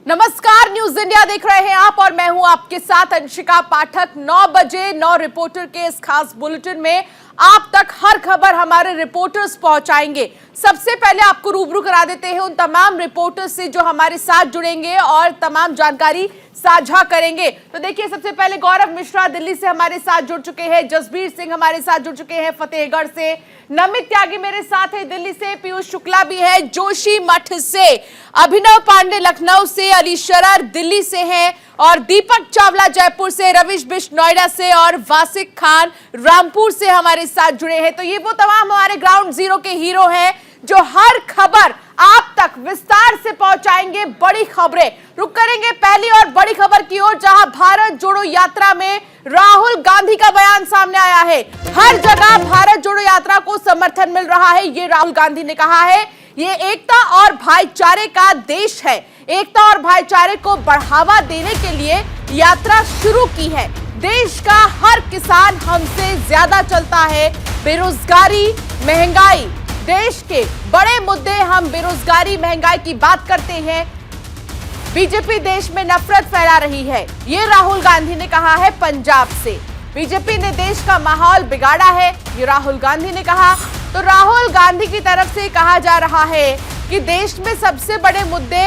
नमस्कार, news India देख रहे हैं आप और मैं हूं आपके साथ अंशिका पाठक। 9 बजे 9 रिपोर्टर के इस खास बुलेटिन में आप तक हर खबर हमारे रिपोर्टर्स पहुंचाएंगे। सबसे पहले आपको रूबरू करा देते हैं उन तमाम रिपोर्टर्स से जो हमारे साथ जुड़ेंगे और तमाम जानकारी साझा करेंगे। तो देखिए, सबसे पहले गौरव मिश्रा दिल्ली से हमारे साथ जुड़ चुके हैं, जसबीर सिंह हमारे साथ जुड़ चुके हैं फतेहगढ़ से, नमित त्यागी मेरे साथ है दिल्ली से, पीयूष शुक्ला भी है जोशी मठ से, अभिनव पांडे लखनऊ से, अली शरर दिल्ली से हैं और दीपक चावला जयपुर से, रविश बिष्ट नोएडा से और वासिक खान रामपुर से हमारे साथ जुड़े हैं। तो ये वो तमाम हमारे ग्राउंड जीरो के हीरो हैं जो हर खबर आप तक विस्तार से पहुंचाएंगे। बड़ी खबरें रुक करेंगे पहली और बड़ी खबर की ओर, जहां भारत जोड़ो यात्रा में राहुल गांधी का बयान सामने आया है। हर जगह भारत जोड़ो यात्रा को समर्थन मिल रहा है। ये राहुल गांधी ने कहा है ये एकता और भाईचारे का देश है। एकता और भाईचारे को बढ़ावा देने के लिए यात्रा शुरू की है। देश का हर किसान हमसे ज्यादा चलता है। बेरोजगारी, महंगाई, देश के बड़े मुद्दे, हम बेरोजगारी महंगाई की बात करते हैं। बीजेपी देश में नफरत फैला रही है, ये राहुल गांधी ने कहा है पंजाब से। बीजेपी ने देश का माहौल बिगाड़ा है, ये राहुल गांधी ने कहा। तो राहुल गांधी की तरफ से कहा जा रहा है कि देश में सबसे बड़े मुद्दे,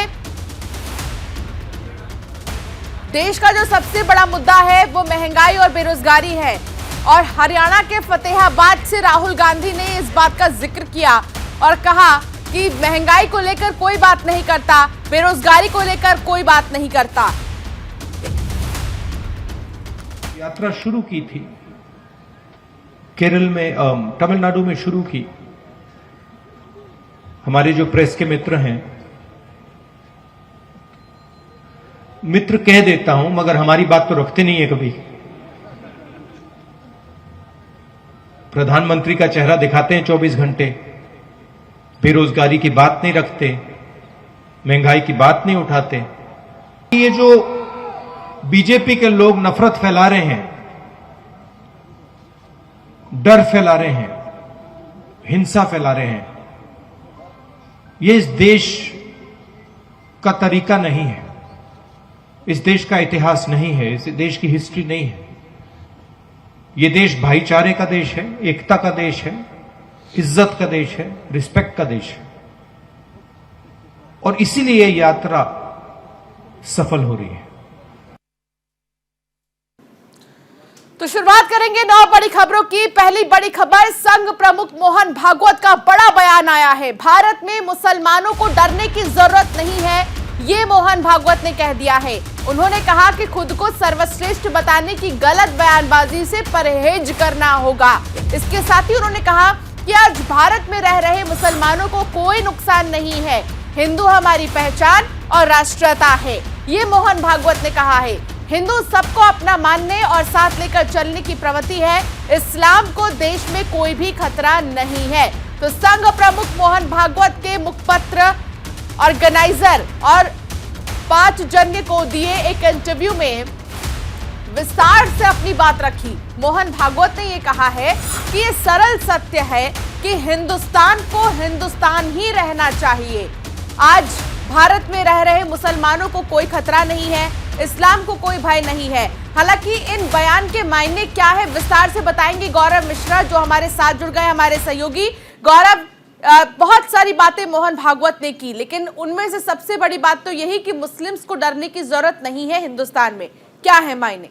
देश का जो सबसे बड़ा मुद्दा है वो महंगाई और बेरोजगारी है। और हरियाणा के फतेहाबाद से राहुल गांधी ने इस बात का जिक्र किया और कहा कि महंगाई को लेकर कोई बात नहीं करता, बेरोजगारी को लेकर कोई बात नहीं करता। यात्रा शुरू की थी केरल में, तमिलनाडु में शुरू की। हमारे जो प्रेस के मित्र हैं, मित्र कह देता हूं मगर हमारी बात तो रखते नहीं है कभी। प्रधानमंत्री का चेहरा दिखाते हैं 24 घंटे, बेरोजगारी की बात नहीं रखते, महंगाई की बात नहीं उठाते। ये जो बीजेपी के लोग नफरत फैला रहे हैं, डर फैला रहे हैं, हिंसा फैला रहे हैं, ये इस देश का तरीका नहीं है, इस देश का इतिहास नहीं है, इस देश की हिस्ट्री नहीं है। ये देश भाईचारे का देश है, एकता का देश है, इज्जत का देश है, रिस्पेक्ट का देश है। और इसीलिए यात्रा सफल हो रही है। तो शुरुआत करेंगे 9 बड़ी खबरों की। पहली बड़ी खबर, संघ प्रमुख मोहन भागवत का बड़ा बयान आया है। भारत में मुसलमानों को डरने की जरूरत नहीं है, ये मोहन भागवत ने कह दिया है। उन्होंने कहा कि खुद को सर्वश्रेष्ठ बताने की गलत बयानबाजी से परहेज करना होगा। इसके साथ ही उन्होंने कहा कि आज भारत में रह रहे मुसलमानों को कोई नुकसान नहीं है, हिंदू हमारी पहचान और राष्ट्रीयता है, ये मोहन भागवत ने कहा है। हिंदू सबको अपना मानने और साथ लेकर चलने की प्रवृत्ति है, इस्लाम को देश में कोई भी खतरा नहीं है। तो संघ प्रमुख मोहन भागवत के मुखपत्र ऑर्गेनाइजर और 5 जन को दिए एक इंटरव्यू में विस्तार से अपनी बात रखी। मोहन भागवत ने यह कहा है कि ये सरल सत्य है कि हिंदुस्तान को हिंदुस्तान ही रहना चाहिए। आज भारत में रह रहे मुसलमानों को कोई खतरा नहीं है, इस्लाम को कोई भय नहीं है। हालांकि इन बयान के मायने क्या है, विस्तार से बताएंगे गौरव मिश्रा जो हमारे साथ जुड़ गए, हमारे सहयोगी। गौरव, बहुत सारी बातें मोहन भागवत ने की, लेकिन उनमें से सबसे बड़ी बात तो यही कि मुस्लिम्स को डरने की जरूरत नहीं है हिंदुस्तान में, क्या है मायने?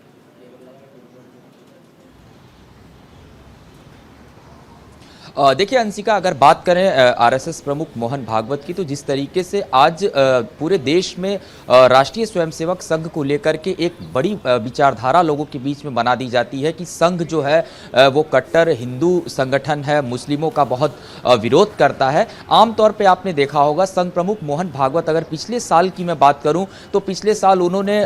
देखिए अंशिका, अगर बात करें आरएसएस प्रमुख मोहन भागवत की, तो जिस तरीके से आज पूरे देश में राष्ट्रीय स्वयंसेवक संघ को लेकर के एक बड़ी विचारधारा लोगों के बीच में बना दी जाती है कि संघ जो है वो कट्टर हिंदू संगठन है, मुस्लिमों का बहुत विरोध करता है। आमतौर पे आपने देखा होगा संघ प्रमुख मोहन भागवत, अगर पिछले साल की मैं बात करूं तो पिछले साल उन्होंने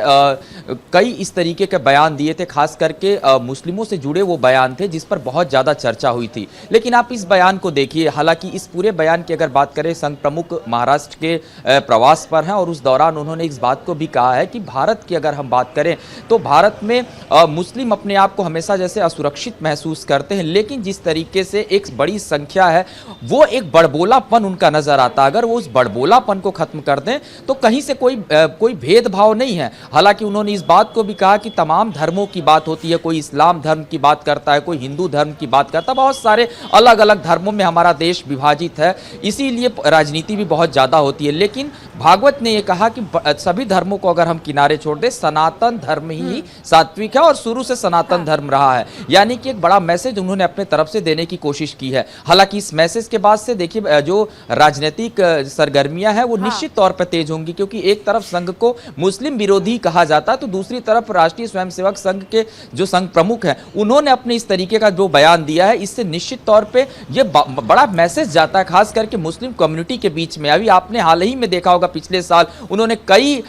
कई इस तरीके के बयान दिए थे, खास करके मुस्लिमों से जुड़े वो बयान थे जिस पर बहुत ज़्यादा चर्चा हुई थी। लेकिन आप इस इस बयान को देखिए, हालांकि इस पूरे बयान की अगर बात करें, संघ प्रमुख महाराष्ट्र के प्रवास पर हैं और उस दौरान उन्होंने इस बात को भी कहा है कि भारत की अगर हम बात करें तो भारत में मुस्लिम अपने आप को हमेशा जैसे असुरक्षित महसूस करते हैं, लेकिन जिस तरीके से एक बड़ी संख्या है वो एक बड़बोलापन उनका नजर आता है। अगर वो उस बड़बोलापन को खत्म कर दें तो कहीं से कोई भेदभाव नहीं है। हालांकि उन्होंने इस बात को भी कहा कि तमाम धर्मों की बात होती है, कोई इस्लाम धर्म की बात करता है, कोई हिंदू धर्म की बात करता है, बहुत सारे अलग अलग धर्मों में हमारा देश विभाजित है, इसीलिए राजनीति भी बहुत ज्यादा होती है। लेकिन भागवत ने यह कहा कि सभी धर्मों को अगर हम किनारे छोड़ दें, सनातन धर्म ही सात्विक है और शुरू से सनातन धर्म रहा है। यानी कि एक बड़ा मैसेज उन्होंने अपने तरफ से देने की कोशिश की है। हालांकि इस मैसेज के बाद से देखिए जो राजनीतिक सरगर्मियां हैं वो निश्चित तौर पर तेज होंगी, क्योंकि एक तरफ संघ को मुस्लिम विरोधी कहा जाता है तो दूसरी तरफ राष्ट्रीय स्वयंसेवक संघ के जो संघ प्रमुख हैं उन्होंने अपने इस तरीके का जो बयान दिया है, इससे निश्चित तौर पे ये बड़ा मैसेज जाता है, खास करके मुस्लिम कम्युनिटी के बीच में। अभी आपने हाल ही में देखा होगा, पिछले साल उन्होंने कई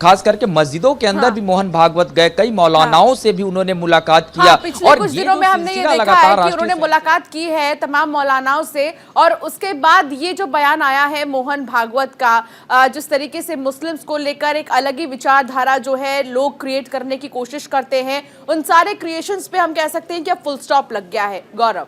खास करके मस्जिदों के अंदर भी मोहन भागवत गए, कई मौलानाओं से भी उन्होंने मुलाकात किया। पिछले और कुछ दिनों में हमने ये देखा है कि उन्होंने मुलाकात की है तमाम मौलानाओं से, और उसके बाद ये जो बयान आया है मोहन भागवत का, जिस तरीके से मुस्लिम्स को लेकर एक अलग ही विचारधारा जो है लोग क्रिएट करने की कोशिश करते हैं, उन सारे क्रिएशंस पे हम कह सकते हैं कि अब फुल स्टॉप लग गया है। गौरव,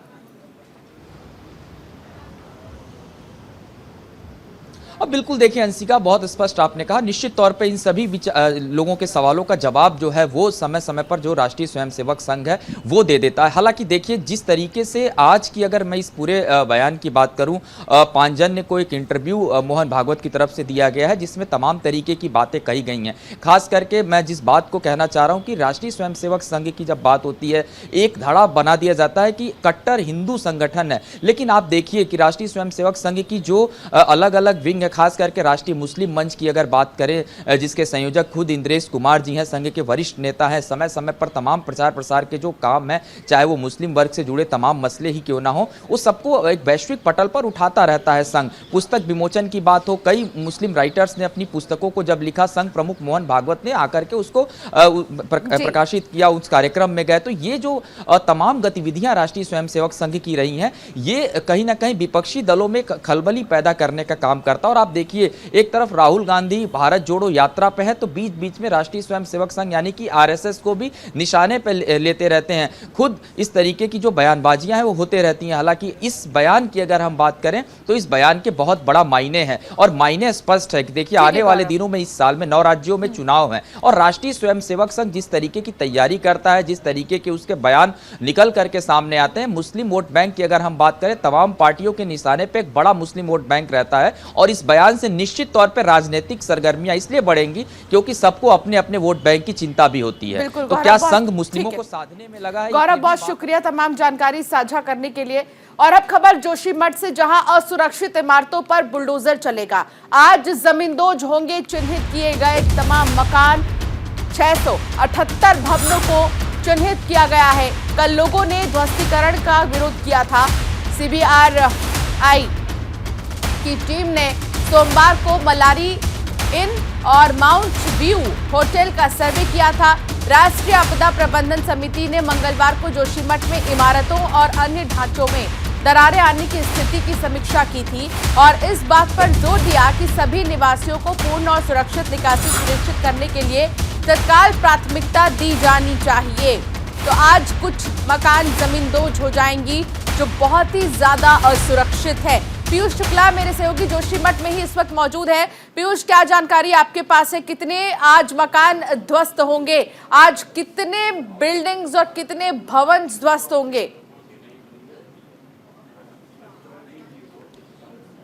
अब बिल्कुल देखिए अंशिका, बहुत स्पष्ट आपने कहा, निश्चित तौर पे इन सभी लोगों के सवालों का जवाब जो है वो समय समय पर जो राष्ट्रीय स्वयंसेवक संघ है वो दे देता है। हालांकि देखिए जिस तरीके से आज की अगर मैं इस पूरे बयान की बात करूं, पांजन्य को एक इंटरव्यू मोहन भागवत की तरफ से दिया गया है जिसमें तमाम तरीके की बातें कही गई हैं। खास करके मैं जिस बात को कहना चाह रहा हूँ कि राष्ट्रीय स्वयंसेवक संघ की जब बात होती है, एक धड़ा बना दिया जाता है कि कट्टर हिंदू संगठन है, लेकिन आप देखिए कि राष्ट्रीय स्वयंसेवक संघ की जो अलग अलग विंग है, खास करके राष्ट्रीय मुस्लिम मंच की अगर बात करें जिसके संयोजक खुद इंद्रेश कुमार जी हैं, संघ के वरिष्ठ नेता हैं, समय समय पर तमाम प्रचार प्रसार के जो काम है, चाहे वो मुस्लिम वर्ग से जुड़े तमाम मसले ही क्यों ना हो, उस सबको एक वैश्विक पटल पर उठाता रहता है संघ। पुस्तक विमोचन की बात हो, कई मुस्लिम राइटर्स ने अपनी पुस्तकों को जब लिखा, संघ प्रमुख मोहन भागवत ने आकर के उसको प्रकाशित किया, उस कार्यक्रम में गए। तो ये जो तमाम गतिविधियां राष्ट्रीय स्वयंसेवक संघ की रही हैं, ये कहीं ना कहीं विपक्षी दलों में खलबली पैदा करने का काम करता है। और आप देखिए एक तरफ राहुल गांधी भारत जोड़ो यात्रा पे है तो बीच बीच में राष्ट्रीय स्वयंसेवक संघ यानी कि आरएसएस को भी निशाने पे लेते रहते हैं। खुद इस तरीके की जो बयानबाजियां हैं वो होते रहती हैं। हालांकि इस बयान की अगर हम बात करें तो इस बयान के बहुत बड़ा मायने हैं और मायने स्पष्ट है कि देखिए आने वाले दिनों में इस साल में 9 राज्यों में चुनाव हैं और राष्ट्रीय स्वयंसेवक संघ जिस तरीके की तैयारी करता है, जिस तरीके के उसके बयान निकल करके सामने आते हैं, मुस्लिम वोट बैंक की अगर हम बात करें, तमाम पार्टियों के निशाने पे एक बड़ा मुस्लिम वोट बैंक रहता है और इस बयान से निश्चित तौर पर राजनीतिक सरगर्मियां इसलिए बढ़ेंगी क्योंकि सबको अपने अपने वोट बैंक की चिंता भी होती है। तो क्या संघ मुस्लिमों को साधने में लगा है? गौरव, बहुत शुक्रिया तमाम जानकारी साझा करने के लिए। और अब खबर जोशीमठ से, जहां असुरक्षित इमारतों पर बुलडोजर चलेगा। आज जमींदोज होंगे चिन्हित किए गए तमाम मकान, 678 भवनों को चिन्हित किया गया है। कल लोगों ने ध्वस्तीकरण का विरोध किया था। सीबीआरआई की टीम ने सोमवार को मलारी इन और माउंट व्यू होटल का सर्वे किया था। राष्ट्रीय आपदा प्रबंधन समिति ने मंगलवार को जोशीमठ में इमारतों और अन्य ढांचों में दरारें आने की स्थिति की समीक्षा की थी और इस बात पर जोर दिया कि सभी निवासियों को पूर्ण और सुरक्षित निकासी सुनिश्चित करने के लिए तत्काल प्राथमिकता दी जानी चाहिए। तो आज कुछ मकान जमींदोज हो जाएंगी जो बहुत ही ज्यादा असुरक्षित है। पीयूष शुक्ला मेरे सहयोगी जोशीमठ में ही इस वक्त मौजूद है। पीयूष, क्या जानकारी आपके पास है? कितने आज मकान ध्वस्त होंगे? आज कितने बिल्डिंग्स और कितने भवन ध्वस्त होंगे?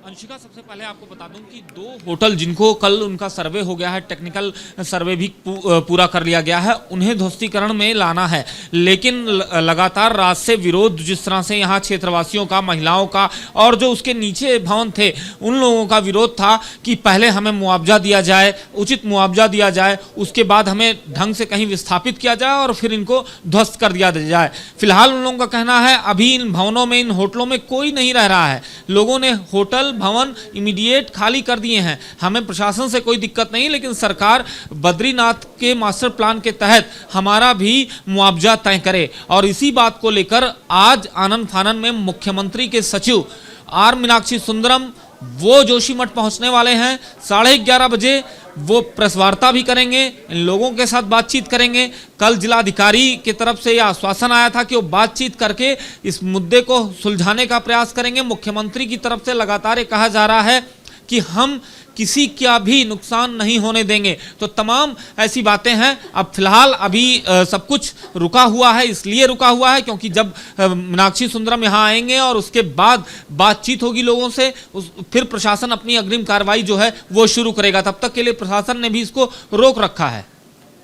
अंशिका, सबसे पहले आपको बता दूं कि 2 होटल जिनको कल उनका सर्वे हो गया है, टेक्निकल सर्वे भी पूरा कर लिया गया है, उन्हें ध्वस्तीकरण में लाना है। लेकिन लगातार रात से विरोध, जिस तरह से यहाँ क्षेत्रवासियों का, महिलाओं का और जो उसके नीचे भवन थे उन लोगों का विरोध था कि पहले हमें मुआवजा दिया जाए, उचित मुआवजा दिया जाए, उसके बाद हमें ढंग से कहीं विस्थापित किया जाए और फिर इनको ध्वस्त कर दिया जाए। फिलहाल उन लोगों का कहना है अभी इन भवनों में, इन होटलों में कोई नहीं रह रहा है। लोगों ने होटल भवन इमीडिएट खाली कर दिए हैं। हमें प्रशासन से कोई दिक्कत नहीं, लेकिन सरकार बद्रीनाथ के मास्टर प्लान के तहत हमारा भी मुआवजा तय करे। और इसी बात को लेकर आज आनन फानन में मुख्यमंत्री के सचिव आर मीनाक्षी सुंदरम वो जोशीमठ पहुंचने वाले हैं। 11:30 बजे वो प्रेस वार्ता भी करेंगे, इन लोगों के साथ बातचीत करेंगे। कल जिलाधिकारी की तरफ से यह आश्वासन आया था कि वो बातचीत करके इस मुद्दे को सुलझाने का प्रयास करेंगे। मुख्यमंत्री की तरफ से लगातार ये कहा जा रहा है कि हम किसी का भी नुकसान नहीं होने देंगे। तो तमाम ऐसी बातें हैं। अब फिलहाल अभी सब कुछ रुका हुआ है, इसलिए रुका हुआ है क्योंकि जब मीनाक्षी सुंदरम यहाँ आएंगे और उसके बाद बातचीत होगी लोगों से, फिर प्रशासन अपनी अग्रिम कार्रवाई जो है वो शुरू करेगा। तब तक के लिए प्रशासन ने भी इसको रोक रखा है।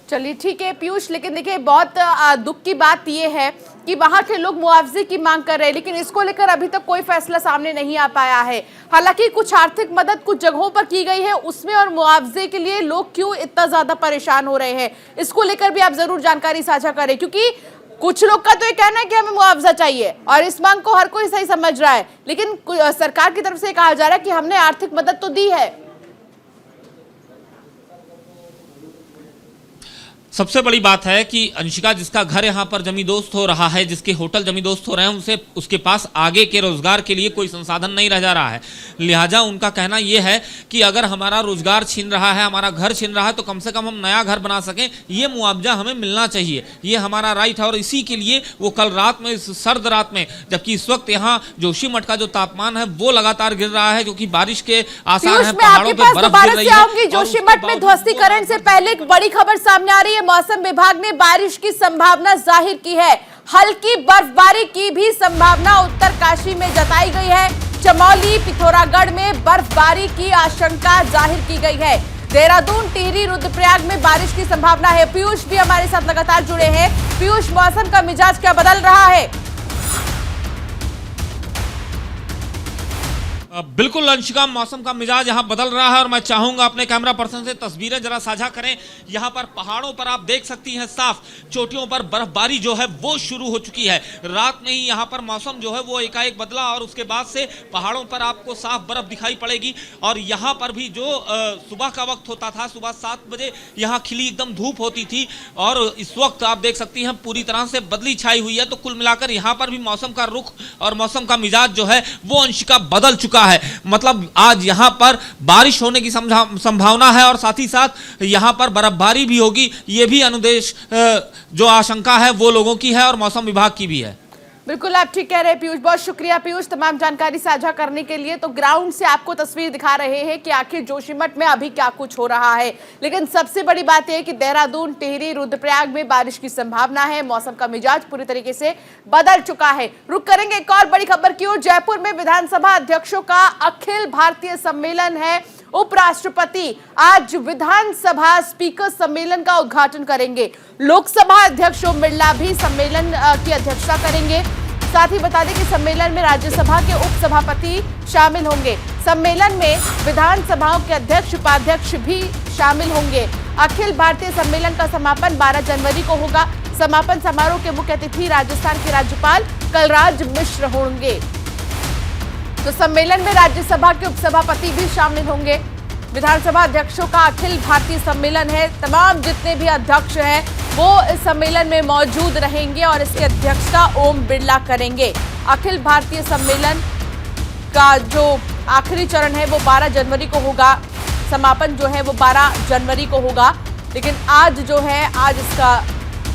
चलिए ठीक है पीयूष, लेकिन देखिए बहुत दुख की बात यह है कि वहां के लोग मुआवजे की मांग कर रहे हैं, लेकिन इसको लेकर अभी तक कोई फैसला सामने नहीं आ पाया है। हालांकि कुछ आर्थिक मदद कुछ जगहों पर की गई है उसमें, और मुआवजे के लिए लोग क्यों इतना ज्यादा परेशान हो रहे हैं, इसको लेकर भी आप जरूर जानकारी साझा करें, क्योंकि कुछ लोग का तो ये कहना है कि हमें मुआवजा चाहिए और इस मांग को हर कोई सही समझ रहा है, लेकिन सरकार की तरफ से कहा जा रहा है कि हमने आर्थिक मदद तो दी है। सबसे बड़ी बात है कि अंशिका, जिसका घर यहाँ पर जमींदोस्त हो रहा है, जिसके होटल जमींदोस्त हो रहे हैं, उसके पास आगे के रोजगार के लिए कोई संसाधन नहीं रह जा रहा है। लिहाजा उनका कहना यह है कि अगर हमारा रोजगार छीन रहा है, हमारा घर छीन रहा है, तो कम से कम हम नया घर बना सकें, ये मुआवजा हमें मिलना चाहिए, ये हमारा राइट है। और इसी के लिए वो कल रात में, इस सर्द रात में, जबकि इस वक्त यहाँ जोशीमठ का जो तापमान है वो लगातार गिर रहा है क्योंकि बारिश के आसार हैं, पहाड़ों पे बर्फ गिर रही है। जोशीमठ में ध्वस्तीकरण से पहले एक बड़ी खबर सामने आ रही है। मौसम विभाग ने बारिश की संभावना जाहिर की है, हल्की बर्फबारी की भी संभावना उत्तरकाशी में जताई गई है। चमोली, पिथौरागढ़ में बर्फबारी की आशंका जाहिर की गई है। देहरादून, टिहरी, रुद्रप्रयाग में बारिश की संभावना है। पीयूष भी हमारे साथ लगातार जुड़े हैं। पीयूष, मौसम का मिजाज क्या बदल रहा है? बिल्कुल अंशिका, मौसम का मिजाज यहाँ बदल रहा है और मैं चाहूंगा अपने कैमरा पर्सन से तस्वीरें जरा साझा करें। यहाँ पर पहाड़ों पर आप देख सकती हैं साफ चोटियों पर बर्फबारी जो है वो शुरू हो चुकी है। रात में ही यहाँ पर मौसम जो है वो एकाएक बदला और उसके बाद से पहाड़ों पर आपको साफ बर्फ दिखाई पड़ेगी। और यहाँ पर भी जो सुबह का वक्त होता था, सुबह 7 बजे यहाँ खिली एकदम धूप होती थी और इस वक्त आप देख सकती हैं पूरी तरह से बदली छाई हुई है। तो कुल मिलाकर यहाँ पर भी मौसम का रुख और मौसम का मिजाज जो है वो अंशिका बदल चुका है। मतलब आज यहां पर बारिश होने की संभावना है और साथ ही साथ यहां पर बर्फबारी भी होगी। यह भी अनुदेश जो आशंका है वो लोगों की है और मौसम विभाग की भी है। बिल्कुल आप ठीक कह रहे हैं पीयूष, बहुत शुक्रिया पीयूष तमाम जानकारी साझा करने के लिए। तो ग्राउंड से आपको तस्वीर दिखा रहे हैं कि आखिर जोशीमठ में अभी क्या कुछ हो रहा है, लेकिन सबसे बड़ी बात यह है कि देहरादून, टिहरी, रुद्रप्रयाग में बारिश की संभावना है। मौसम का मिजाज पूरी तरीके से बदल चुका है। रुक करेंगे एक और बड़ी खबर की ओर। जयपुर में विधानसभा अध्यक्षों का अखिल भारतीय सम्मेलन है। उपराष्ट्रपति आज विधानसभा स्पीकर सम्मेलन का उद्घाटन करेंगे। लोकसभा अध्यक्ष ओम बिरला भी सम्मेलन की अध्यक्षता करेंगे। साथ ही बता दें कि सम्मेलन में राज्यसभा के उपसभापति शामिल होंगे। सम्मेलन में विधानसभाओं के अध्यक्ष, उपाध्यक्ष भी शामिल होंगे। अखिल भारतीय सम्मेलन का समापन 12 जनवरी को होगा। समापन समारोह के मुख्य अतिथि राजस्थान के राज्यपाल कलराज मिश्र होंगे। तो सम्मेलन में राज्यसभा के उपसभापति भी शामिल होंगे। विधानसभा अध्यक्षों का अखिल भारतीय सम्मेलन है। तमाम जितने भी अध्यक्ष हैं वो इस सम्मेलन में मौजूद रहेंगे और इसकी अध्यक्षता ओम बिरला करेंगे। अखिल भारतीय सम्मेलन का जो आखिरी चरण है वो 12 जनवरी को होगा। समापन जो है वो 12 जनवरी को होगा, लेकिन आज जो है, आज इसका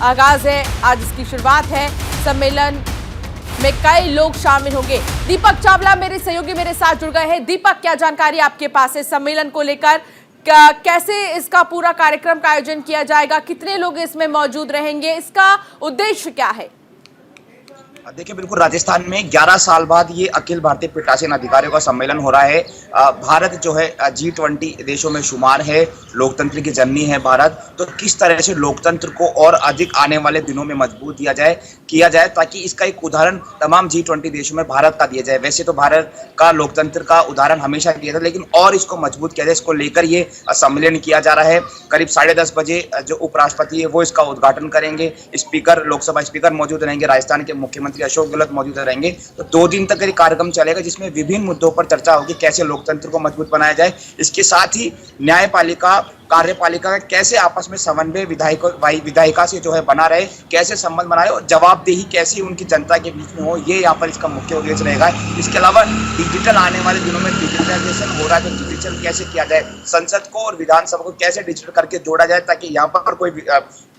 आगाज है, आज इसकी शुरुआत है। सम्मेलन में कई लोग शामिल होंगे। दीपक चावला मेरे सहयोगी मेरे साथ जुड़ गए हैं। दीपक, क्या जानकारी आपके पास है सम्मेलन को लेकर? कैसे इसका पूरा कार्यक्रम का आयोजन किया जाएगा, कितने लोग इसमें मौजूद रहेंगे, इसका उद्देश्य क्या है? देखिए, बिल्कुल राजस्थान में 11 साल बाद ये अखिल भारतीय पीठासीन अधिकारियों का सम्मेलन हो रहा है। भारत जो है G20 देशों में शुमार है, लोकतंत्र की जननी है भारत। तो किस तरह से लोकतंत्र को और अधिक आने वाले दिनों में मजबूत किया जाए ताकि इसका एक उदाहरण तमाम G20 देशों में भारत का दिया जाए। वैसे तो भारत का लोकतंत्र का उदाहरण हमेशा दिया था, लेकिन और इसको मजबूत किया जाए, इसको लेकर ये सम्मेलन किया जा रहा है। करीब 10:30 बजे जो उपराष्ट्रपति है वो इसका उद्घाटन करेंगे। स्पीकर, लोकसभा स्पीकर मौजूद रहेंगे, राजस्थान के मुख्यमंत्री मंत्री अशोक गहलोत मौजूद रहेंगे। तो 2 दिन तक ये कार्यक्रम चलेगा, जिसमें विभिन्न मुद्दों पर चर्चा होगी, कैसे लोकतंत्र को मजबूत बनाया जाए। इसके साथ ही न्यायपालिका कार्यपालिका का कैसे आपस में समन्वय विधायिका से जो है बना रहे, कैसे संबंध बनाए और जवाबदेही कैसी उनकी जनता के बीच में हो, ये यहाँ पर इसका मुख्य उद्देश्य रहेगा। इसके अलावा डिजिटल आने वाले दिनों में डिजिटलाइजेशन हो रहा है, तो डिजिटल कैसे किया जाए, संसद को और विधानसभा को कैसे डिजिटल करके जोड़ा जाए, ताकि यहाँ पर कोई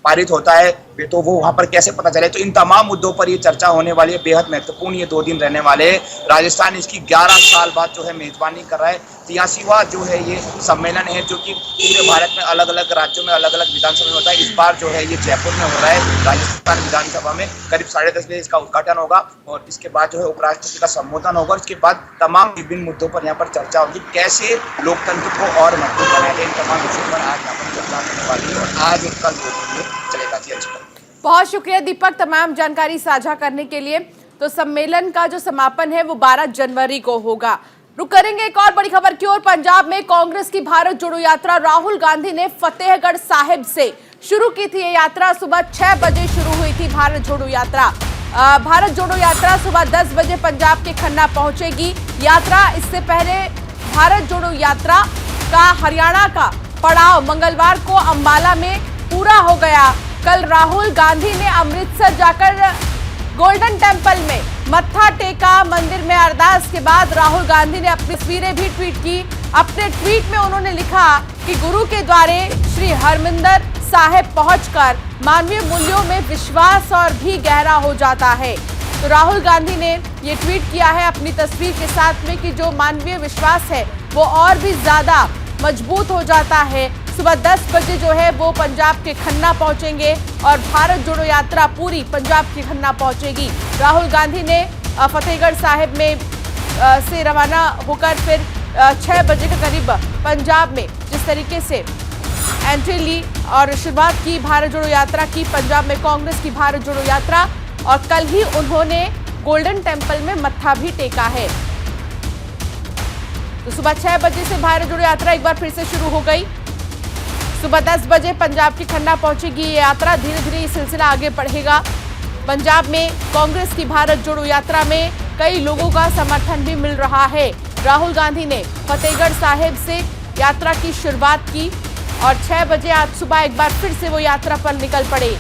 पारित होता है तो वो वहां पर कैसे पता चले। तो इन तमाम मुद्दों पर ये चर्चा होने वाली है। बेहद महत्वपूर्ण ये 2 दिन रहने वाले हैं। राजस्थान इसकी 11 साल बाद जो है मेजबानी कर रहा है। 83वां जो है ये सम्मेलन है, जो कि पूरे भारत में अलग अलग राज्यों में अलग अलग विधानसभा में होता है। इस बार जो है ये जयपुर में हो रहा है, राजस्थान विधानसभा में। करीब 10:30 बजे इसका उद्घाटन होगा और इसके बाद जो है उपराष्ट्रपति का संबोधन होगा। इसके बाद तमाम विभिन्न मुद्दों पर यहाँ पर चर्चा होगी, कैसे लोकतंत्र को और मजबूत बनाया जाए। इन तमाम विषयों पर आज यहाँ पर चर्चा होने वाली है और आज और कल 2 दिन चलेगा। जी अच्छा, बहुत शुक्रिया दीपक तमाम जानकारी साझा करने के लिए। तो सम्मेलन का जो समापन है वो 12 जनवरी को होगा। रुक करेंगे एक और बड़ी खबर की ओर। पंजाब में कांग्रेस की भारत जोड़ो यात्रा राहुल गांधी ने फतेहगढ़ साहिब से शुरू की थी। ये यात्रा सुबह 6 बजे शुरू हुई थी। भारत जोड़ो यात्रा सुबह 10 बजे पंजाब के खन्ना पहुंचेगी। यात्रा इससे पहले भारत जोड़ो यात्रा का हरियाणा का पड़ाव मंगलवार को अंबाला में पूरा हो गया। कल राहुल गांधी ने अमृतसर जाकर गोल्डन टेम्पल में मत्था टेका। मंदिर में अरदास के बाद राहुल गांधी ने अपनी तस्वीरें भी ट्वीट की। अपने ट्वीट में उन्होंने लिखा कि गुरु के द्वारे श्री हरमिंदर साहिब पहुंचकर मानवीय मूल्यों में विश्वास और भी गहरा हो जाता है। तो राहुल गांधी ने ये ट्वीट किया है अपनी तस्वीर के साथ में कि जो मानवीय विश्वास है वो और भी ज्यादा मजबूत हो जाता है। सुबह 10 बजे जो है वो पंजाब के खन्ना पहुंचेंगे और भारत जोड़ो यात्रा पूरी पंजाब के खन्ना पहुंचेगी। राहुल गांधी ने फतेहगढ़ साहिब में से रवाना होकर फिर 6 बजे के करीब पंजाब में जिस तरीके से एंट्री ली और शुरुआत की भारत जोड़ो यात्रा की, पंजाब में कांग्रेस की भारत जोड़ो यात्रा, और कल ही उन्होंने गोल्डन टेम्पल में मत्था भी टेका है। तो सुबह 6 बजे से भारत जोड़ो यात्रा एक बार फिर से शुरू हो गई। सुबह 10 बजे पंजाब की खन्ना पहुंचेगी ये यात्रा। धीरे धीरे ये सिलसिला आगे बढ़ेगा। पंजाब में कांग्रेस की भारत जोड़ो यात्रा में कई लोगों का समर्थन भी मिल रहा है। राहुल गांधी ने फतेहगढ़ साहिब से यात्रा की शुरुआत की और 6 बजे आज सुबह एक बार फिर से वो यात्रा पर निकल पड़े।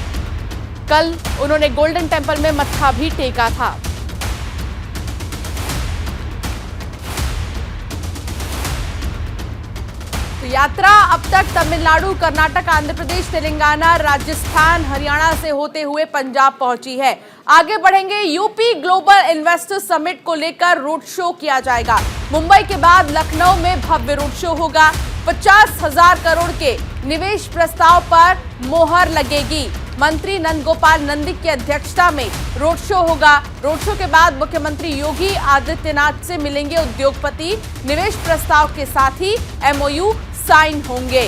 कल उन्होंने गोल्डन टेम्पल में मत्था भी टेका था। तो यात्रा अब तक तमिलनाडु, कर्नाटक, आंध्र प्रदेश, तेलंगाना, राजस्थान, हरियाणा से होते हुए पंजाब पहुंची है। आगे बढ़ेंगे। यूपी ग्लोबल इन्वेस्टर समिट को लेकर रोड शो किया जाएगा। मुंबई के बाद लखनऊ में भव्य रोड शो होगा। 50,000 करोड़ के निवेश प्रस्ताव पर मोहर लगेगी। मंत्री नंदगोपाल नंदी की अध्यक्षता में रोड शो होगा। रोड शो के बाद मुख्यमंत्री योगी आदित्यनाथ से मिलेंगे उद्योगपति। निवेश प्रस्ताव के साथ ही MOU साइन होंगे।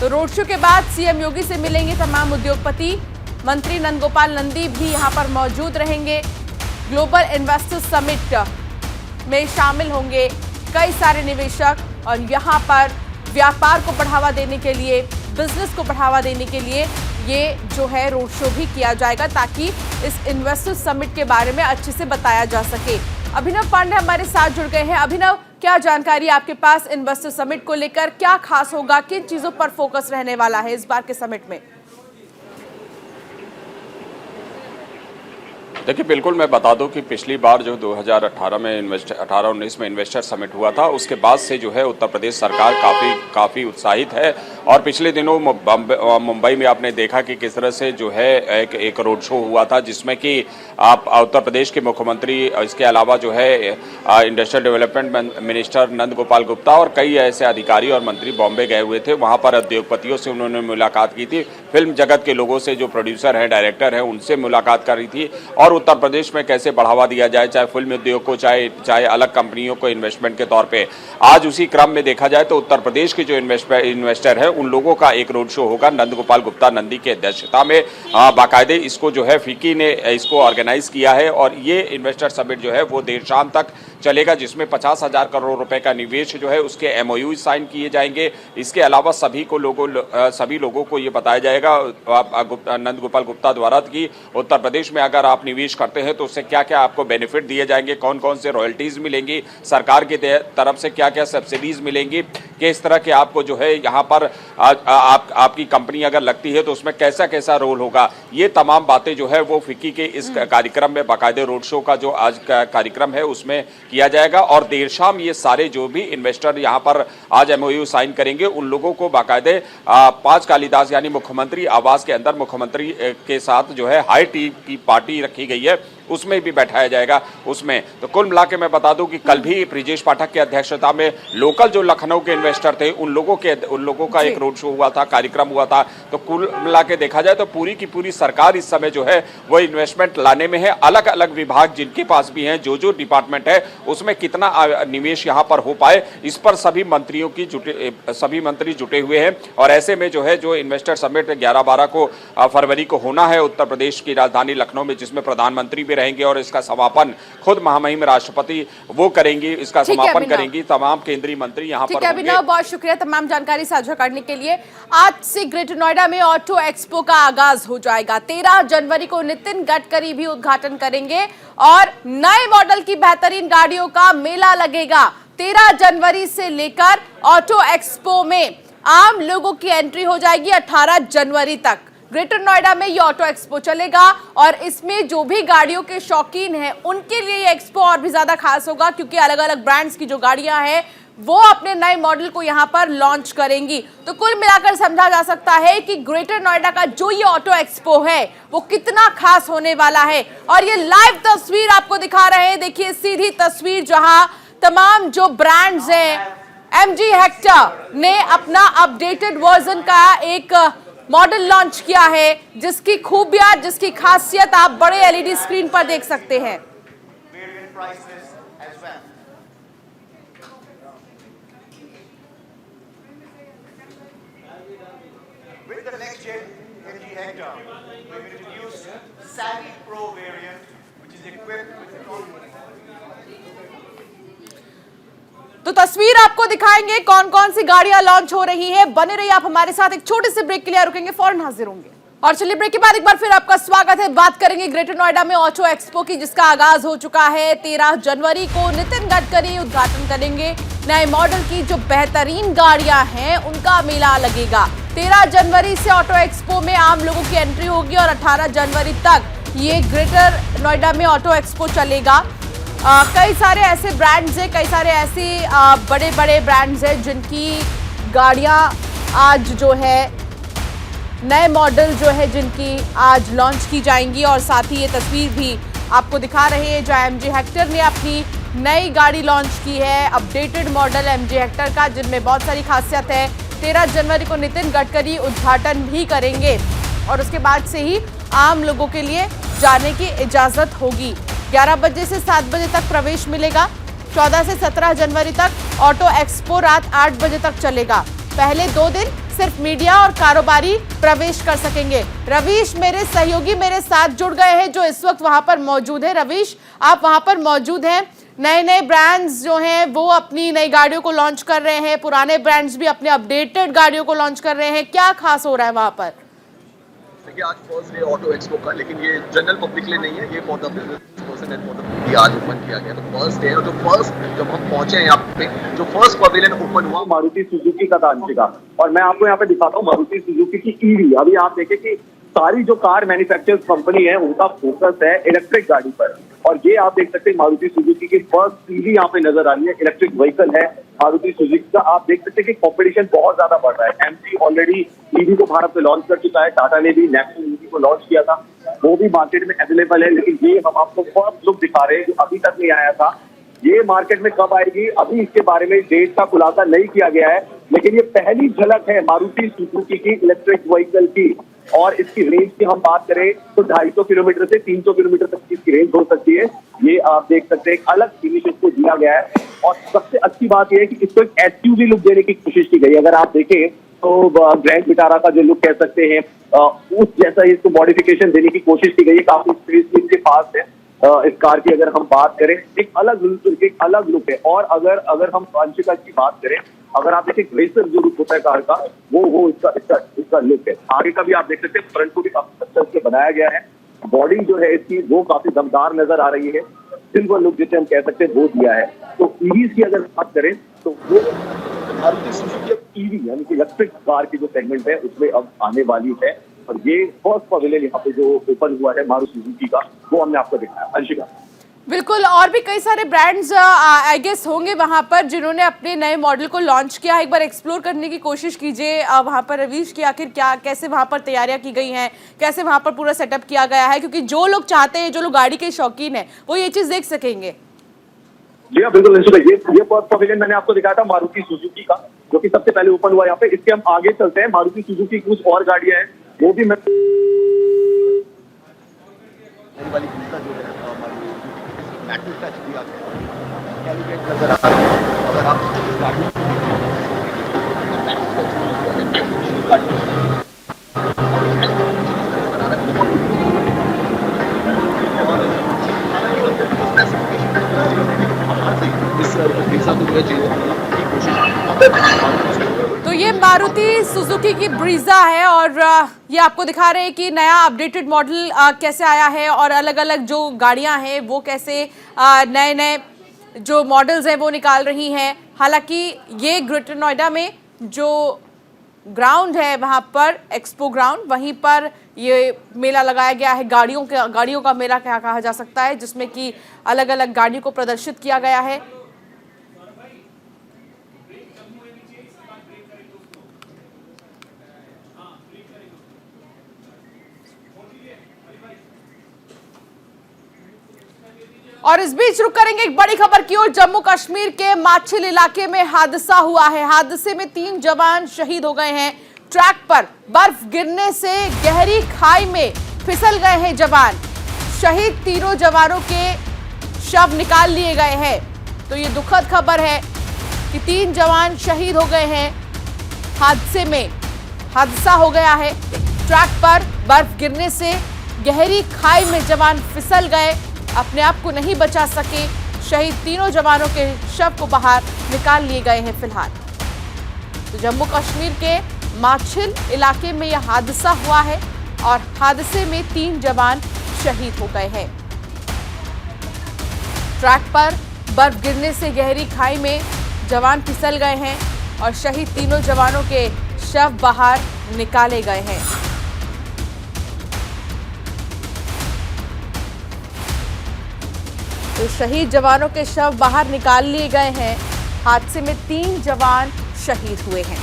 तो रोड शो के बाद सीएम योगी से मिलेंगे तमाम उद्योगपति। मंत्री नंदगोपाल नंदी भी यहां पर मौजूद रहेंगे। ग्लोबल इन्वेस्टर समिट में शामिल होंगे कई सारे निवेशक और यहां पर व्यापार को बढ़ावा देने के लिए, बिजनेस को बढ़ावा देने के लिए ये जो है रोड शो भी किया जाएगा, ताकि इस इन्वेस्टर समिट के बारे में अच्छे से बताया जा सके। अभिनव पांडे हमारे साथ जुड़ गए हैं। अभिनव, क्या जानकारी आपके पास इन्वेस्टर समिट को लेकर? क्या खास होगा, किन चीजों पर फोकस रहने वाला है इस बार के समिट में? देखिए, बिल्कुल मैं बता दूं कि पिछली बार जो 2018 में 18-19 में इन्वेस्टर समिट हुआ था, उसके बाद से जो है उत्तर प्रदेश सरकार काफ़ी उत्साहित है। और पिछले दिनों मुंबई में आपने देखा कि किस तरह से जो है एक रोड शो हुआ था, जिसमें कि आप उत्तर प्रदेश के मुख्यमंत्री, इसके अलावा जो है industrial development minister Nand Gopal Gupta और कई ऐसे अधिकारी और मंत्री बॉम्बे गए हुए थे। वहाँ पर उद्योगपतियों से उन्होंने मुलाकात की थी, फिल्म जगत के लोगों से, जो प्रोड्यूसर हैं, डायरेक्टर हैं, उनसे मुलाकात करी थी और उत्तर प्रदेश में कैसे बढ़ावा दिया जाए, चाहे फिल्म उद्योग को, चाहे अलग कंपनियों को इन्वेस्टमेंट के तौर पे। आज उसी क्रम में देखा जाए तो उत्तर प्रदेश के जो इन्वेस्टर है उन लोगों का एक रोड शो होगा नंद गोपाल गुप्ता नंदी की अध्यक्षता में। बाकायदे इसको जो है फिक्की ने इसको ऑर्गेनाइज किया है और ये इन्वेस्टर समिट जो है वो देर शाम तक चलेगा, जिसमें 50,000 करोड़ रुपए का निवेश जो है उसके MOU साइन किए जाएंगे। इसके अलावा सभी लोगों को ये बताया जाएगा नंद गोपाल गुप्ता द्वारा कि उत्तर प्रदेश में अगर आप निवेश करते हैं तो उससे क्या क्या आपको बेनिफिट दिए जाएंगे, कौन कौन से रॉयल्टीज मिलेंगी, सरकार की तरफ से क्या क्या सब्सिडीज मिलेंगी, किस तरह के आपको जो है यहाँ पर आपकी कंपनी अगर लगती है तो उसमें कैसा कैसा रोल होगा। ये तमाम बातें जो है वो फिक्की के इस कार्यक्रम में बाकायदे रोड शो का जो आज का कार्यक्रम है उसमें किया जाएगा। और देर शाम ये सारे जो भी इन्वेस्टर यहाँ पर आज MOU साइन करेंगे उन लोगों को बाकायदे 5 कालीदास यानी मुख्यमंत्री आवास के अंदर मुख्यमंत्री के साथ जो है हाई टी की पार्टी रखी गई है उसमें भी बैठाया जाएगा। उसमें तो कुल मिला के मैं बता दूं कि कल भी ब्रिजेश पाठक की अध्यक्षता में लोकल जो लखनऊ के इन्वेस्टर थे उन लोगों का एक रोड शो हुआ था, कार्यक्रम हुआ था। तो कुल मिला के देखा जाए तो पूरी की पूरी सरकार इस समय जो है वो इन्वेस्टमेंट लाने में है। अलग अलग विभाग जिनके पास भी हैं, जो डिपार्टमेंट है उसमें कितना निवेश यहाँ पर हो पाए, इस पर सभी मंत्री जुटे हुए हैं। और ऐसे में जो है जो इन्वेस्टर समिट 11-12 को फरवरी को होना है उत्तर प्रदेश की राजधानी लखनऊ में, जिसमें प्रधानमंत्री भी रहेंगे और इसका समापन खुद महामहिम राष्ट्रपति वो करेंगी, इसका समापन करेंगी। तमाम केंद्रीय मंत्री यहाँ पर होंगे। अभिनव, बहुत शुक्रिया तमाम जानकारी साझा करने के लिए। आज से ग्रेटर नोएडा में ऑटो एक्सपो का आगाज हो जाएगा। 13 जनवरी को नितिन गडकरी भी उद्घाटन करेंगे और नए मॉडल की बेहतरीन गाड़ियों का मेला लगेगा। 13 जनवरी से लेकर ऑटो एक्सपो में आम लोगों की एंट्री हो जाएगी 18 जनवरी तक। ग्रेटर नोएडा में ये ऑटो एक्सपो चलेगा और इसमें जो भी गाड़ियों के शौकीन हैं उनके लिए ये एक्सपो और भी ज्यादा खास होगा, क्योंकि अलग अलग ब्रांड्स की जो गाड़ियां हैं वो अपने नए मॉडल को यहां पर लॉन्च करेंगी। तो कुल मिलाकर समझा जा सकता है कि ग्रेटर नोएडा का जो ये ऑटो एक्सपो है वो कितना खास होने वाला है। और ये लाइव तस्वीर आपको दिखा रहे हैं, देखिए सीधी तस्वीर जहां तमाम जो ब्रांड्स हैं, MG हेक्टर ने अपना अपडेटेड वर्जन का एक मॉडल लॉन्च किया है, जिसकी खूबियां, जिसकी खासियत आप बड़े LED स्क्रीन पर देख सकते हैं। With the next gen MG Hector, we will introduce Savvy Pro variant, which is equipped with तो तस्वीर आपको दिखाएंगे कौन कौन सी गाड़ियां लॉन्च हो रही है। बने रहिए आप हमारे साथ, एक छोटे से ब्रेक के लिए रुकेंगे, फौरन हाजिर होंगे। और चलिए ब्रेक के बाद एक बार फिर आपका स्वागत है। बात करेंगे ग्रेटर नोएडा में ऑटो एक्सपो की, जिसका आगाज हो चुका है। 13 जनवरी को नितिन गडकरी उद्घाटन करेंगे। नए मॉडल की जो बेहतरीन गाड़ियां हैं उनका मेला लगेगा। 13 जनवरी से ऑटो एक्सपो में आम लोगों की एंट्री होगी और 18 जनवरी तक ये ग्रेटर नोएडा में ऑटो एक्सपो चलेगा। कई सारे ऐसे ब्रांड्स हैं, कई सारे ऐसे बड़े बड़े ब्रांड्स हैं जिनकी गाड़ियां आज जो है नए मॉडल जो है जिनकी आज लॉन्च की जाएंगी। और साथ ही ये तस्वीर भी आपको दिखा रहे हैं जो MG हेक्टर ने अपनी नई गाड़ी लॉन्च की है, अपडेटेड मॉडल MG हेक्टर का, जिनमें बहुत सारी खासियत है। 13 जनवरी को नितिन गडकरी उद्घाटन भी करेंगे और उसके बाद से ही आम लोगों के लिए जाने की इजाज़त होगी। 11 बजे से 7 बजे तक प्रवेश मिलेगा। 14 से 17 जनवरी तक ऑटो एक्सपो रात 8 बजे तक चलेगा। पहले 2 दिन सिर्फ मीडिया और कारोबारी प्रवेश कर सकेंगे। रवीश मेरे सहयोगी मेरे साथ जुड़ गए हैं जो इस वक्त वहां पर मौजूद है। रवीश, आप वहां पर मौजूद हैं। नए ब्रांड्स जो हैं वो अपनी नई गाड़ियों को लॉन्च कर रहे हैं, पुराने ब्रांड्स भी अपने अपडेटेड गाड़ियों को लॉन्च कर रहे हैं। क्या खास हो रहा है वहां पर? देखिए, आज फर्स्ट डे ऑटो एक्सपो का, लेकिन ये जनरल पब्लिक के लिए नहीं है, ये for the business person and for the आज ओपन किया गया। तो फर्स्ट डे है, जब हम पहुंचे हैं यहाँ पे, जो फर्स्ट पवेलियन ओपन हुआ मारुति सुजुकी का था अंशिका। और मैं आपको यहाँ पे दिखाता हूँ मारुति सुजुकी की ईवी। अभी आप देखें कि सारी जो कार मैन्युफैक्चरर्स कंपनी है उनका फोकस है इलेक्ट्रिक गाड़ी पर। और ये आप देख सकते हैं मारुति सुजुकी की फर्स्ट ईवी यहाँ पे नजर आ रही है, इलेक्ट्रिक व्हीकल है मारुति सुजुकी का। आप देख सकते हैं कि कंपटीशन बहुत ज्यादा बढ़ रहा है। MG ऑलरेडी ईवी को भारत में लॉन्च कर चुका है, टाटा ने भी नेक्सॉन ईवी को लॉन्च किया था, वो भी मार्केट में अवेलेबल है। लेकिन ये हम आपको फर्स्ट लुक दिखा रहे हैं जो अभी तक नहीं आया था। ये मार्केट में कब आएगी अभी इसके बारे में डेट का खुलासा नहीं किया गया है, लेकिन ये पहली झलक है मारुति सुजुकी की इलेक्ट्रिक व्हीकल की। और इसकी रेंज की हम बात करें तो 250 किलोमीटर से 300 किलोमीटर तक की इसकी रेंज हो सकती है। ये आप देख सकते हैं, एक अलग फिनिश इसको दिया गया है। और सबसे अच्छी बात यह है कि इसको एक SUV लुक देने की कोशिश की गई। अगर आप देखें तो ग्रैंड विटारा का जो लुक कह सकते हैं उस जैसा इसको मॉडिफिकेशन देने की कोशिश की गई है। काफी स्पेस भी इसके पास है। इस कार की अगर हम बात करें, एक अलग लुक है। और अगर हम अंशिका की बात करें, अगर आप देखें ग्लेसर जो लुक होता है कार का, वो इसका लुक है। आगे का भी आप देख सकते हैं, फ्रंट को भी काफी अच्छा से बनाया गया है। बॉडी जो है इसकी वो काफी दमदार नजर आ रही है, सिल्वर लुक जिसे हम कह सकते हैं वो दिया है। तो ईवीज की अगर बात करें तो वो मारुति सुजुकी ईवी यानी कि इलेक्ट्रिक कार की जो सेगमेंट है उसमें अब आने वाली है। और ये फर्स्ट पवेलियन यहाँ पे जो ओपन हुआ है मारुति सुजुकी का, वो हमने आपको दिखाया। अंशिका, बिल्कुल, और भी कई सारे ब्रांड्स आई गेस होंगे वहां पर जिन्होंने अपने नए मॉडल को लॉन्च किया। एक बार एक्सप्लोर करने की कोशिश कीजिए वहां पर रवीश की आखिर कैसे वहां पर तैयारियां की गई हैं, कैसे वहां पर पूरा सेटअप किया गया है, क्योंकि जो लोग चाहते हैं, जो लोग गाड़ी के शौकीन हैं, वो ये चीज देख सकेंगे। जी हाँ बिल्कुल अंशिका, ये फर्स्ट पवेलियन मैंने आपको दिखाया था मारुति सुजुकी का, जो कि सबसे पहले ओपन हुआ यहाँ पे। इसके हम आगे चलते हैं, मारुति सुजुकी की कुछ और गाड़ियां हैं वो भी मैं वाली जो है मैट्रिक टच दिया गया नजर आ रहा है। अगर आप तो ये मारुति सुजुकी की ब्रीजा है और ये आपको दिखा रहे हैं कि नया अपडेटेड मॉडल कैसे आया है और अलग अलग जो गाड़ियां हैं वो कैसे नए नए जो मॉडल्स हैं वो निकाल रही हैं। हालांकि ये ग्रेटर नोएडा में जो ग्राउंड है वहाँ पर एक्सपो ग्राउंड, वहीं पर ये मेला लगाया गया है, गाड़ियों का मेला क्या कहा जा सकता है, जिसमें कि अलग अलग गाड़ियों को प्रदर्शित किया गया है। और इस बीच रुक करेंगे एक बड़ी खबर की ओर। जम्मू कश्मीर के माछिल इलाके में हादसा हुआ है। हादसे में 3 जवान शहीद हो गए हैं। ट्रैक पर बर्फ गिरने से गहरी खाई में फिसल गए हैं जवान। शहीद तीनों जवानों के शव निकाल लिए गए हैं। तो ये दुखद खबर है कि 3 जवान शहीद हो गए हैं हादसे में। हादसा हो गया है, ट्रैक पर बर्फ गिरने से गहरी खाई में जवान फिसल गए, अपने आप को नहीं बचा सके। शहीद तीनों जवानों के शव को बाहर निकाल लिए गए हैं फिलहाल। तो जम्मू कश्मीर के माछिल इलाके में यह हादसा हुआ है और हादसे में 3 जवान शहीद हो गए हैं। ट्रैक पर बर्फ गिरने से गहरी खाई में जवान फिसल गए हैं और शहीद तीनों जवानों के शव बाहर निकाले गए हैं। तो शहीद जवानों के शव बाहर निकाल लिए गए हैं। हादसे में 3 जवान शहीद हुए हैं।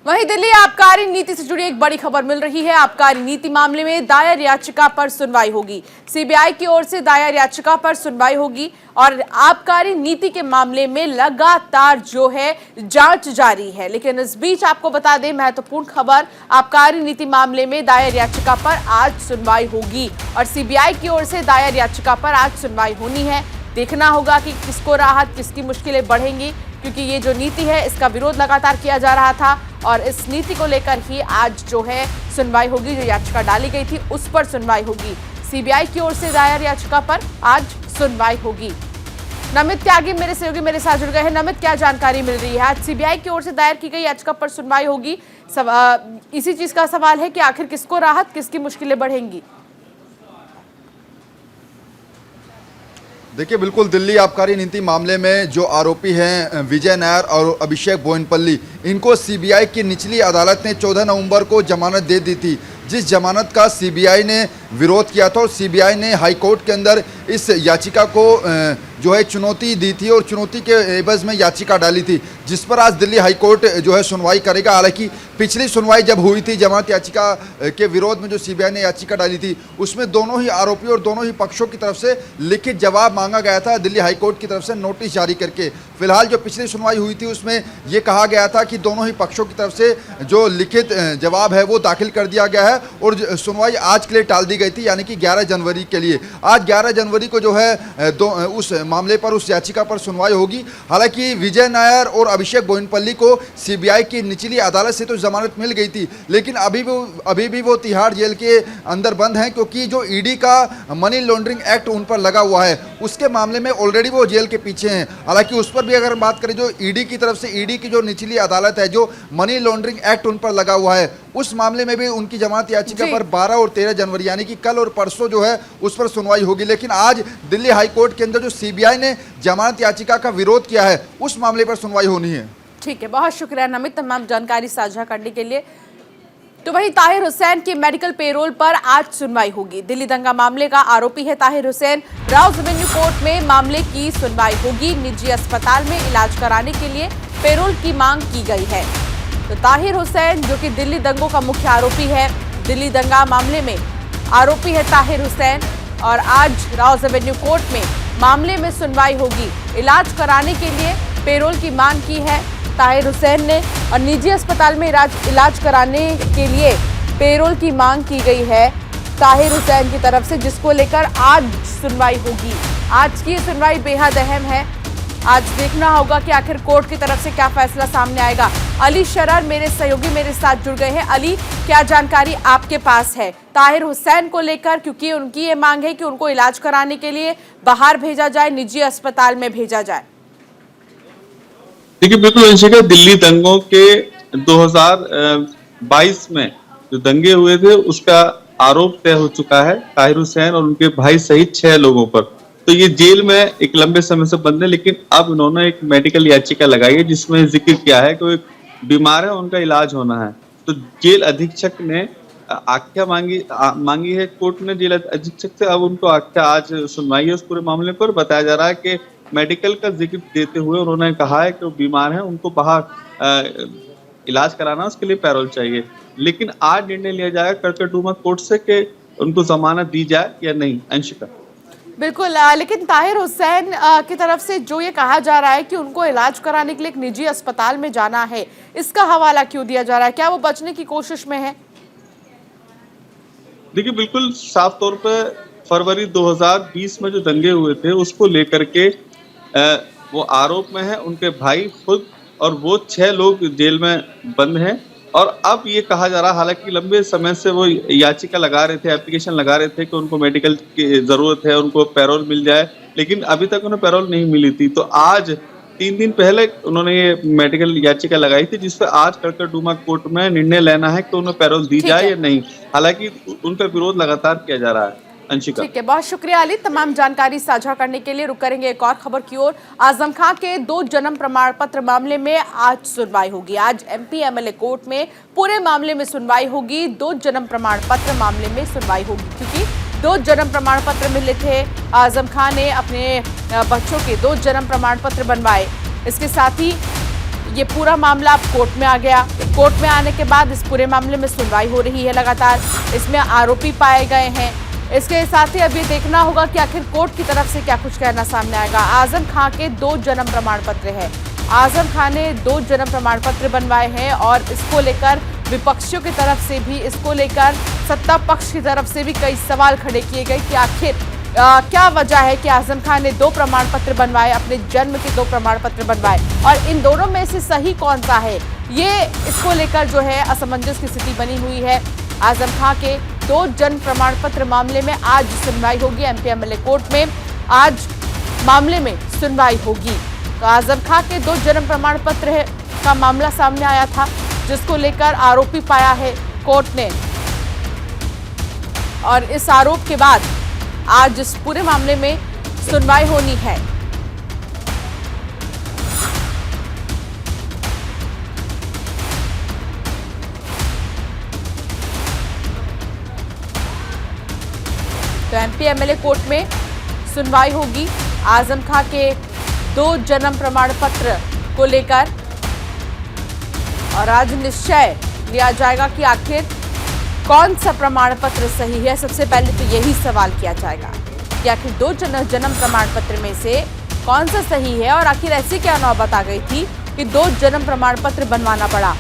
वहीं दिल्ली आबकारी नीति से जुड़ी एक बड़ी खबर मिल रही है। आबकारी नीति मामले में दायर याचिका पर सुनवाई होगी। सीबीआई की ओर से दायर याचिका पर सुनवाई होगी और आबकारी नीति के मामले में लगातार जो है जांच जारी है। लेकिन इस बीच आपको बता दें महत्वपूर्ण खबर, आबकारी नीति मामले में दायर याचिका पर आज सुनवाई होगी और सीबीआई की ओर से दायर याचिका पर आज सुनवाई होनी है। देखना होगा कि किसको राहत, किसकी मुश्किलें बढ़ेंगी, क्योंकि ये जो नीति है इसका विरोध लगातार किया जा रहा था और इस नीति को लेकर ही आज जो है सुनवाई होगी। जो याचिका डाली गई थी उस पर सुनवाई होगी। सीबीआई की ओर से दायर याचिका पर आज सुनवाई होगी। नमित त्यागी मेरे सहयोगी मेरे साथ जुड़ गए हैं। नमित, क्या जानकारी मिल रही है? आज सीबीआई की ओर से दायर की गई याचिका पर सुनवाई होगी। इसी चीज का सवाल है कि आखिर किसको राहत, किसकी मुश्किलें बढ़ेंगी? देखिए, बिल्कुल दिल्ली आबकारी नीति मामले में जो आरोपी हैं विजय नायर और अभिषेक बोयनपल्ली, इनको सीबीआई की निचली अदालत ने 14 नवंबर को जमानत दे दी थी, जिस जमानत का सीबीआई ने विरोध किया था और सीबीआई ने हाई कोर्ट के अंदर इस याचिका को जो है चुनौती दी थी और चुनौती के एवज में याचिका डाली थी, जिस पर आज दिल्ली हाई कोर्ट जो है सुनवाई करेगा। हालांकि पिछली सुनवाई जब हुई थी जमानत याचिका के विरोध में जो सीबीआई ने याचिका डाली थी, उसमें दोनों ही आरोपी और दोनों ही पक्षों की तरफ से लिखित जवाब मांगा गया था दिल्ली हाई कोर्ट की तरफ से नोटिस जारी करके। फिलहाल जो पिछली सुनवाई हुई थी उसमें ये कहा गया था कि दोनों ही पक्षों की तरफ से जो लिखित जवाब है वो दाखिल कर दिया गया है और सुनवाई आज के लिए टाल दी गई थी, यानी कि 11 जनवरी के लिए। आज 11 जनवरी जनवरी को जो है उस मामले पर, उस याचिका पर सुनवाई होगी। हालांकि विजय नायर और अभिषेक बोयनपल्ली को सीबीआई की निचली अदालत से तो जमानत मिल गई थी, लेकिन अभी भी वो तिहाड़ जेल के अंदर बंद हैं, क्योंकि जो ईडी का मनी लॉन्ड्रिंग एक्ट उन पर लगा हुआ है उसके मामले में ऑलरेडी वो जेल के पीछे हैं। हालांकि उस पर भी अगर हम बात करें, जो ईडी की तरफ से, ईडी की जो निचली अदालत है, जो मनी लॉन्ड्रिंग एक्ट उन पर लगा हुआ है, उस मामले में भी उनकी जमानत याचिका पर 12 और 13 जनवरी यानी कि कल और परसों जो है उस पर सुनवाई होगी। लेकिन आज दिल्ली हाई कोर्ट के अंदर जो सीबीआई ने जमानत याचिका का विरोध किया है उस मामले पर सुनवाई होनी है। ठीक है, बहुत शुक्रिया नमित तमाम जानकारी साझा करने के लिए। तो वहीं ताहिर हुसैन की मेडिकल पेरोल पर आज सुनवाई होगी। दिल्ली दंगा मामले का आरोपी है ताहिर हुसैन। राउज एवेन्यू कोर्ट में मामले की सुनवाई होगी। निजी अस्पताल में इलाज कराने के लिए पेरोल की मांग की गई है। तो ताहिर हुसैन जो कि दिल्ली दंगों का मुख्य आरोपी है, दिल्ली दंगा मामले में आरोपी है ताहिर हुसैन, और आज राउज एवेन्यू कोर्ट में मामले में सुनवाई होगी। इलाज कराने के लिए पेरोल की मांग की है ताहिर हुसैन ने, और निजी अस्पताल में इलाज कराने के लिए पेरोल की मांग की गई है ताहिर हुसैन की तरफ से, जिसको लेकर आज सुनवाई होगी। आज की सुनवाई बेहद अहम है। आज देखना होगा कि आखिर कोर्ट की तरफ से क्या फैसला सामने आएगा। अली शरर मेरे सहयोगी मेरे साथ जुड़ गए हैं। अली, क्या जानकारी आपके पास है ताहिर हुसैन को लेकर, क्योंकि उनकी ये मांग है कि उनको इलाज कराने के लिए बाहर भेजा जाए, निजी अस्पताल में भेजा जाए? देखिए, बिल्कुल अंशिका, दिल्ली दंगों के 2022 में जो दंगे हुए थे उसका आरोप तय हो चुका है ताहिर हुसैन और उनके भाई सहित 6 लोगों पर। तो ये जेल में एक लंबे समय से बंद है, लेकिन अब इन्होंने एक मेडिकल याचिका लगाई है जिसमें जिक्र किया है कि वो एक बीमार है, उनका इलाज होना है। तो जेल अधीक्षक ने आख्या मांगी है कोर्ट ने जेल अधीक्षक से। अब उनको आख्या, आज सुनवाई है उस पूरे मामले पर। बताया जा रहा है कि मेडिकल का जिक्र देते हुए उन्होंने कहा है कि वो बीमार हैं, उनको बाहर इलाज कराना, उसके लिए पैरोल चाहिए। लेकिन आज निर्णय लिया जाएगा कड़कड़डूमा कोर्ट से कि उनको जमानत दी जाए या नहीं। अंशिका, बिल्कुल, लेकिन ताहिर हुसैन की तरफ से जो ये कहा जा रहा है कि उनको इलाज कराने के लिए एक निजी अस्पताल में जाना है, इसका हवाला क्यों दिया जा रहा है? क्या वो बचने की कोशिश में है? देखिए, बिल्कुल साफ तौर पे फरवरी 2020 में जो दंगे हुए थे उसको लेकर के वो आरोप में है, उनके भाई खुद और वो 6 लोग जेल में बंद हैं। और अब ये कहा जा रहा, हालांकि लंबे समय से वो याचिका लगा रहे थे, एप्लीकेशन लगा रहे थे कि उनको मेडिकल की जरूरत है, उनको पैरोल मिल जाए, लेकिन अभी तक उन्हें पैरोल नहीं मिली थी। तो आज 3 दिन पहले उन्होंने ये मेडिकल याचिका लगाई थी, जिस पर आज कड़कड़डूमा कोर्ट में निर्णय लेना है कि उन्हें पैरोल दी जाए या नहीं। हालांकि उनका विरोध लगातार किया जा रहा है। अंशिका, ठीक है, बहुत शुक्रिया अली तमाम जानकारी साझा करने के लिए। रुक करेंगे एक और खबर की ओर। आजम खां के 2 जन्म प्रमाण पत्र मामले में आज सुनवाई होगी। आज एमपी एमएलए कोर्ट में पूरे मामले में सुनवाई होगी। 2 जन्म प्रमाण पत्र मामले में सुनवाई होगी, क्योंकि 2 जन्म प्रमाण पत्र मिले थे। आजम खां ने अपने बच्चों के 2 जन्म प्रमाण पत्र बनवाए। इसके साथ ही ये पूरा मामला अब कोर्ट में आ गया। कोर्ट में आने के बाद इस पूरे मामले में सुनवाई हो रही है लगातार। इसमें आरोपी पाए गए हैं। इसके साथ ही अब ये देखना होगा कि आखिर कोर्ट की तरफ से क्या कुछ कहना सामने आएगा। आजम खां के 2 जन्म प्रमाण पत्र हैं। आजम खां ने 2 जन्म प्रमाण पत्र बनवाए हैं, और इसको लेकर विपक्षियों की तरफ से भी, इसको लेकर सत्ता पक्ष की तरफ से भी कई सवाल खड़े किए गए कि आखिर क्या वजह है कि आजम खां ने 2 प्रमाण पत्र बनवाए, अपने जन्म के 2 प्रमाण पत्र बनवाए, और इन दोनों में से सही कौन सा है, ये इसको लेकर जो है असमंजस की स्थिति बनी हुई है। आजम खां के 2 जन्म प्रमाण पत्र मामले में आज सुनवाई होगी। एमपी एमएलए कोर्ट में आज मामले में सुनवाई होगी। तो आजम खां के 2 जन्म प्रमाण पत्र का मामला सामने आया था, जिसको लेकर आरोपी पाया है कोर्ट ने, और इस आरोप के बाद आज इस पूरे मामले में सुनवाई होनी है। तो एमपी एमएलए कोर्ट में सुनवाई होगी आजम खां के 2 जन्म प्रमाण पत्र को लेकर, और आज निश्चय लिया जाएगा कि आखिर कौन सा प्रमाण पत्र सही है। सबसे पहले तो यही सवाल किया जाएगा कि आखिर 2 जन्म प्रमाण पत्र में से कौन सा सही है, और आखिर ऐसी क्या नौबत आ गई थी कि 2 जन्म प्रमाण पत्र बनवाना पड़ा।